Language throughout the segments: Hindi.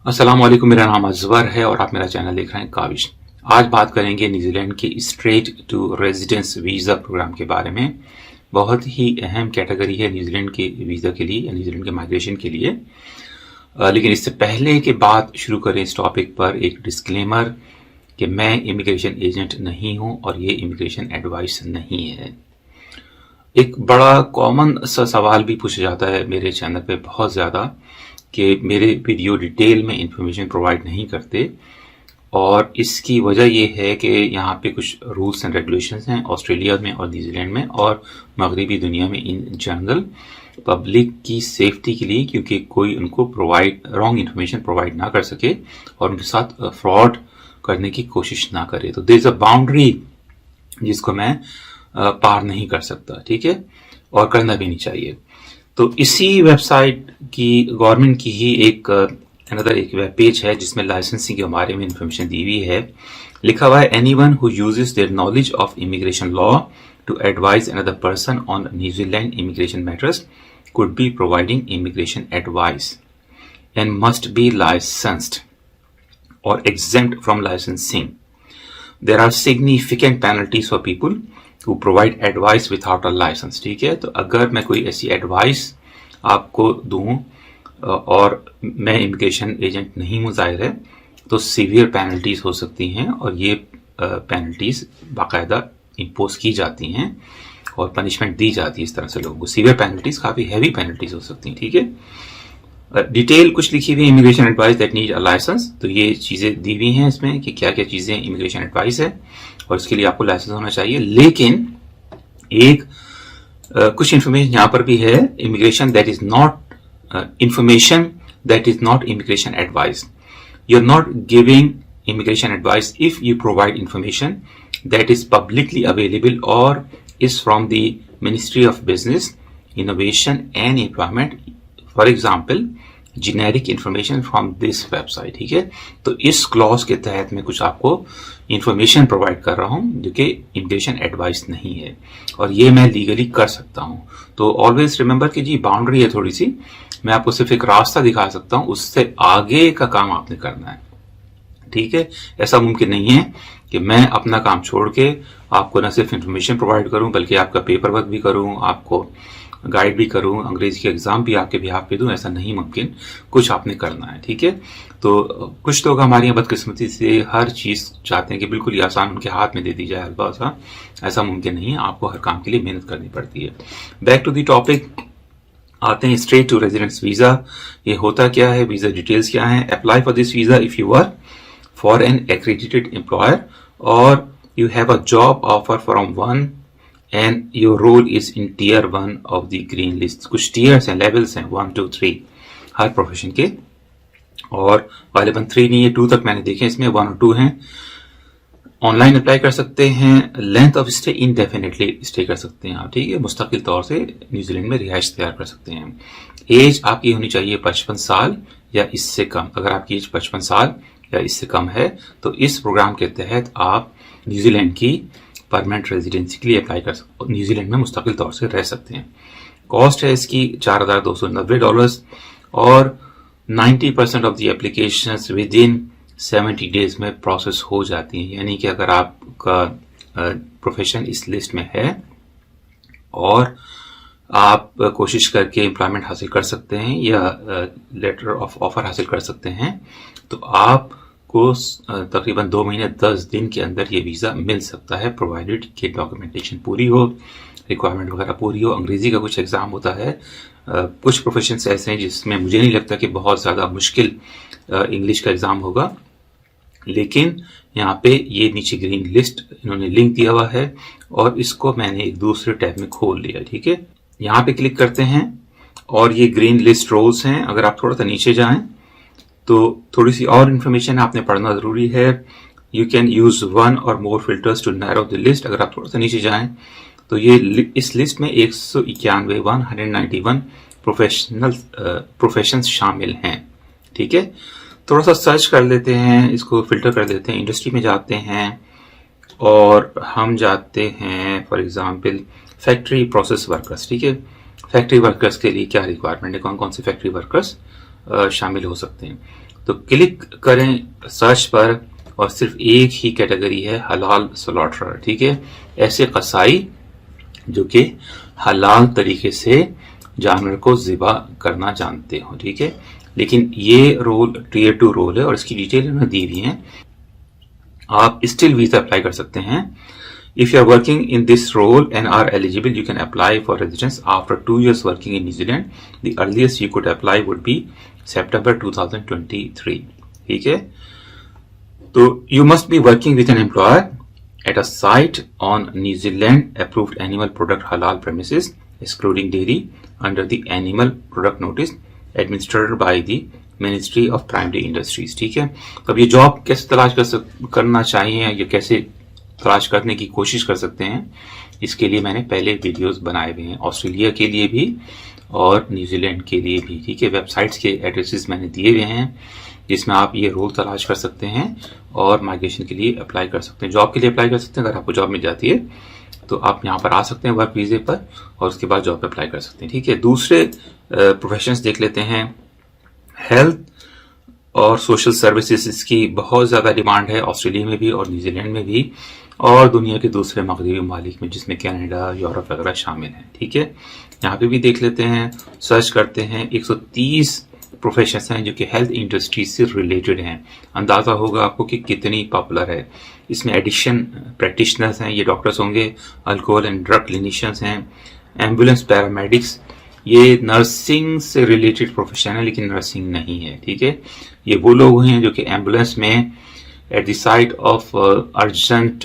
अस्सलाम वालेकुम। मेरा नाम अजवर है और आप मेरा चैनल देख रहे हैं काविश। आज बात करेंगे न्यूजीलैंड के straight to residence visa programme के बारे में। बहुत ही अहम कैटेगरी है न्यूजीलैंड के वीज़ा के लिए या न्यूजीलैंड के माइग्रेशन के लिए। लेकिन इससे पहले कि बात शुरू करें इस टॉपिक पर, एक डिस्क्लेमर कि मैं इमिग्रेशन एजेंट नहीं हूं और ये इमिग्रेशन एडवाइस नहीं है। एक बड़ा कॉमन सा सवाल भी पूछा जाता है मेरे चैनल पे बहुत ज़्यादा कि मेरे वीडियो डिटेल में इंफॉर्मेशन प्रोवाइड नहीं करते, और इसकी वजह यह है कि यहाँ पे कुछ रूल्स एंड रेगुलेशंस हैं ऑस्ट्रेलिया में और न्यूजीलैंड में और मगरबी दुनिया में इन जनरल पब्लिक की सेफ्टी के लिए, क्योंकि कोई उनको रॉन्ग इन्फॉर्मेशन प्रोवाइड ना कर सके और उनके साथ फ्रॉड करने की कोशिश ना करे। तो देयर इज अ बाउंड्री जिसको मैं पार नहीं कर सकता, ठीक है, और करना भी नहीं चाहिए। तो इसी वेबसाइट की गवर्नमेंट की ही एक वेब पेज है जिसमें लाइसेंसिंग के बारे में इंफॉर्मेशन दी हुई है। लिखा हुआ है, anyone who uses their knowledge of immigration law to advise another person on New Zealand immigration matters could be providing immigration advice and must be licensed or exempt from licensing. There are significant penalties for people who provide advice without a license. ठीक है, तो अगर मैं कोई ऐसी एडवाइस आपको दूं और मैं इमिग्रेशन एजेंट नहीं हूं, जाहिर है, तो सीवियर पेनल्टीज हो सकती हैं और ये पेनल्टीज बाकायदा इम्पोज की जाती हैं और पनिशमेंट दी जाती है इस तरह से लोगों को। सीवियर पेनल्टीज, काफी हैवी पेनल्टीज हो सकती हैं, ठीक है। डिटेल कुछ लिखी हुई है, immigration advice that need a licence. तो ये चीजें दी हुई हैं इसमें कि क्या क्या चीजें इमिग्रेशन एडवाइस है और इसके लिए आपको लाइसेंस होना चाहिए। लेकिन एक कुछ इंफॉर्मेशन यहाँ पर भी है, immigration that is not information that is not immigration advice. You are not giving immigration advice if you provide information that is publicly available or is from the Ministry of Business, Innovation and Employment. For example, generic information from this website. ठीक है, तो इस क्लॉज के तहत मैं कुछ आपको इंफॉर्मेशन प्रोवाइड कर रहा हूं जो कि इमिग्रेशन एडवाइस नहीं है और ये मैं लीगली कर सकता हूं। तो ऑलवेज रिमेंबर कि जी बाउंड्री है थोड़ी सी, मैं आपको सिर्फ एक रास्ता दिखा सकता हूं, उससे आगे का काम आपने करना है, ठीक है। ऐसा मुमकिन नहीं है कि मैं अपना काम छोड़ के आपको न सिर्फ इंफॉर्मेशन प्रोवाइड करूं बल्कि आपका पेपर वर्क भी करूं, आपको गाइड भी करूं, अंग्रेजी के एग्जाम भी आपके बिहाफ पे दूं। ऐसा नहीं मुमकिन, कुछ आपने करना है, ठीक है। तो कुछ लोग हमारी यहाँ बदकिस्मती से हर चीज चाहते हैं कि बिल्कुल ही आसान उनके हाथ में दे दी जाए हल्का सा। ऐसा मुमकिन नहीं है, आपको हर काम के लिए मेहनत करनी पड़ती है। बैक टू द टॉपिक आते हैं, स्ट्रेट टू रेजिडेंस वीजा। ये होता क्या है, वीजा डिटेल्स क्या है। Apply for this visa if you are for an accredited employer or you have a job offer from one and your role is in tier 1 of the green list. कुछ tiers हैं, levels हैं, 1 2 3 हर प्रोफेशन के, और गालिबन 3 नहीं है, 2 तक मैंने देखे, इसमें 1 और 2 हैं। ऑनलाइन अप्लाई कर सकते हैं। Length of stay indefinitely stay कर सकते हैं आप, ठीक है, मुस्तकिल तौर से न्यूजीलैंड में रिहाइश तैयार कर सकते हैं। एज आपकी होनी चाहिए 55 साल या इससे कम। अगर आपकी एज 55 साल या इससे कम है तो इस प्रोग्राम के तहत आप न्यूजीलैंड की परमानेंट रेजिडेंसी के लिए अप्लाई कर सकते हो, न्यूजीलैंड में मुस्तकिल तौर से रह सकते हैं। कॉस्ट है इसकी $4,290 और 90% of the applications with in 70 days में प्रोसेस हो जाती हैं। यानी कि अगर आपका प्रोफेशन इस लिस्ट में है और आप कोशिश करके एम्प्लॉयमेंट हासिल कर सकते हैं या लेटर ऑफ ऑफर हासिल कर सकते हैं, तो आपको तकरीबन 2 महीने 10 दिन के अंदर ये वीज़ा मिल सकता है, प्रोवाइडेड कि डॉक्यूमेंटेशन पूरी हो, रिक्वायरमेंट वगैरह पूरी हो। अंग्रेजी का कुछ एग्जाम होता है, कुछ प्रोफेशंस ऐसे हैं जिसमें मुझे नहीं लगता कि बहुत ज़्यादा मुश्किल इंग्लिश का एग्जाम होगा, लेकिन यहाँ पे ये नीचे ग्रीन लिस्ट इन्होंने लिंक दिया हुआ है और इसको मैंने एक दूसरे टैब में खोल लिया, ठीक है। यहाँ पे क्लिक करते हैं और ये ग्रीन लिस्ट रोल्स हैं। अगर आप थोड़ा सा नीचे जाएं तो थोड़ी सी और इन्फॉर्मेशन आपने पढ़ना जरूरी है। यू कैन यूज 1 और more filters to narrow the list. अगर आप थोड़ा सा नीचे जाएं तो ये इस लिस्ट में 191 प्रोफेशंस शामिल हैं, ठीक है। थोड़ा सा सर्च कर लेते हैं, इसको फिल्टर कर देते हैं, इंडस्ट्री में जाते हैं और हम जाते हैं for example factory process workers, ठीक है। फैक्ट्री वर्कर्स के लिए क्या रिक्वायरमेंट है, कौन कौन से फैक्ट्री वर्कर्स शामिल हो सकते हैं। तो क्लिक करें सर्च पर और सिर्फ एक ही कैटेगरी है, हलाल स्लॉटरर। ठीक है, ऐसे कसाई जो कि हलाल तरीके से जानवर को ज़िबा करना जानते हो। ठीक है, लेकिन ये रोल टियर 2 रोल है और इसकी डिटेल इन्होंने दी हुई है। आप स्टिल वीजा अप्लाई कर सकते हैं। If you are working in this role and are eligible, you can apply for residence after 2 years working in New Zealand. The earliest you could apply would be September 2023. ठीक है, तो you must be working with an employer at a site on New Zealand approved animal product halal premises, excluding dairy, under the Animal Product Notice administered by the ministry of primary industries. ठीक है, तो अब ये जॉब कैसे तलाश करना चाहिए, ये कैसे तलाश करने की कोशिश कर सकते हैं, इसके लिए मैंने पहले वीडियोस बनाए हुए हैं, ऑस्ट्रेलिया के लिए भी और न्यूजीलैंड के लिए भी। ठीक है, वेबसाइट्स के एड्रेसेस मैंने दिए हुए हैं जिसमें आप ये रोल तलाश कर सकते हैं और माइग्रेशन के लिए अप्लाई कर सकते हैं, जॉब के लिए अप्लाई कर सकते हैं। अगर आपको जॉब मिल जाती है तो आप यहाँ पर आ सकते हैं वर्क वीजे पर और उसके बाद जॉब अप्लाई कर सकते हैं। ठीक है, दूसरे प्रोफेशंस देख लेते हैं। हेल्थ और सोशल सर्विसेज, इसकी बहुत ज़्यादा डिमांड है ऑस्ट्रेलिया में भी और न्यूजीलैंड में भी और दुनिया के दूसरे मगरबी ममालिक में जिसमें कनाडा, यूरोप वगैरह शामिल हैं। ठीक है, यहाँ पे भी देख लेते हैं, सर्च करते हैं। 130 प्रोफेशंस हैं जो कि हेल्थ इंडस्ट्री से रिलेटेड हैं। अंदाज़ा होगा आपको कि कितनी पॉपुलर है। इसमें एडिशन प्रैक्टिशनर्स हैं, ये डॉक्टर्स होंगे, अल्कोहल एंड ड्रग क्लिनिशियंस हैं, एम्बुलेंस पैरामेडिक्स, ये नर्सिंग से रिलेटेड प्रोफेशन है लेकिन नर्सिंग नहीं है। ठीक है, ये वो लोग हैं जो कि एम्बुलेंस में at the site of urgent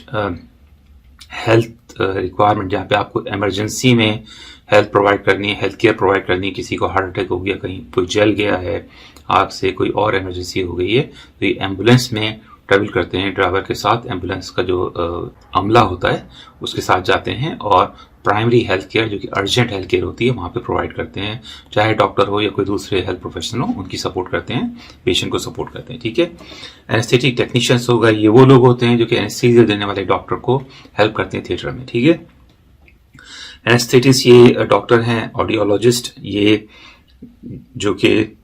health requirement, जहाँ पे आपको इमरजेंसी में हेल्थ प्रोवाइड करनी है, हेल्थ केयर प्रोवाइड करनी है, किसी को हार्ट अटैक हो गया, कहीं कोई जल गया है आग से, कोई और इमरजेंसी हो गई है, तो ये एम्बुलेंस में ट्रेवल करते हैं ड्राइवर के साथ। एम्बुलेंस का जो अमला होता है उसके साथ जाते हैं और प्राइमरी हेल्थ केयर जो कि अर्जेंट हेल्थ केयर होती है वहाँ पे प्रोवाइड करते हैं, चाहे डॉक्टर हो या कोई दूसरे हेल्थ प्रोफेशनल हो, उनकी सपोर्ट करते हैं, पेशेंट को सपोर्ट करते हैं। ठीक है, एनेस्थेटिक टेक्नीशियंस होगा, ये वो लोग होते हैं जो कि एनेस्थीसिया देने वाले डॉक्टर को हेल्प करते हैं थिएटर में। ठीक है, एनेस्थेटिस्ट ये डॉक्टर हैं। ऑडियोलॉजिस्ट ये जो कि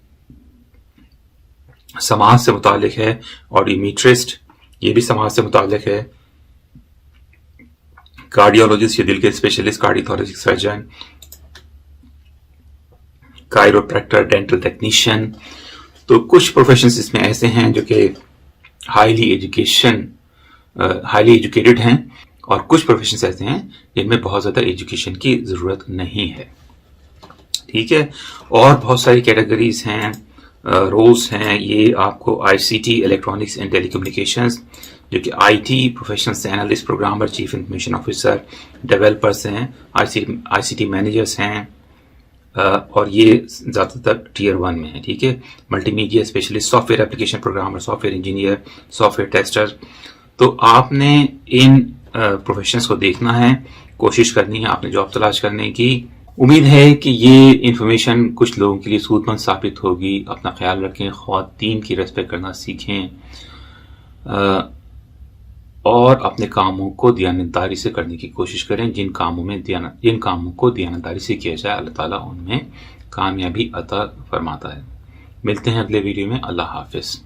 समाज से मुतालिक है। ऑडियोमीट्रिस्ट ये भी समाज से मुतालिक है। कार्डियोलॉजिस्ट ये दिल के specialist, cardiothoracic surgeon, chiropractor, dental technician. तो कुछ प्रोफेशंस इसमें ऐसे हैं जो कि हाईली एजुकेटेड हैं और कुछ प्रोफेशंस ऐसे हैं जिनमें बहुत ज्यादा एजुकेशन की जरूरत नहीं है। ठीक है, और बहुत सारी कैटेगरीज हैं, रोल्स हैं। ये आपको आईसीटी, इलेक्ट्रॉनिक्स एंड टेलीकम्युनिकेशंस, जो कि IT professionals, analyst, programmer, chief information officer, developers हैं, आईसीटी मैनेजर्स हैं और ये ज़्यादातर टियर 1 में है। ठीक है, multimedia specialist, software application programmer, software engineer, software tester. तो आपने इन प्रोफेशंस को देखना है, कोशिश करनी है आपने जॉब तलाश करने की। उम्मीद है कि ये इन्फॉर्मेशन कुछ लोगों के लिए सूदमंद साबित होगी। अपना ख्याल रखें, ख्वातीन की रेस्पेक्ट करना सीखें और अपने कामों को दियानतदारी से करने की कोशिश करें। जिन कामों को दियानतदारी से किया जाए अल्लाह ताला उनमें कामयाबी अता फरमाता है। मिलते हैं अगले वीडियो में। अल्लाह हाफिज।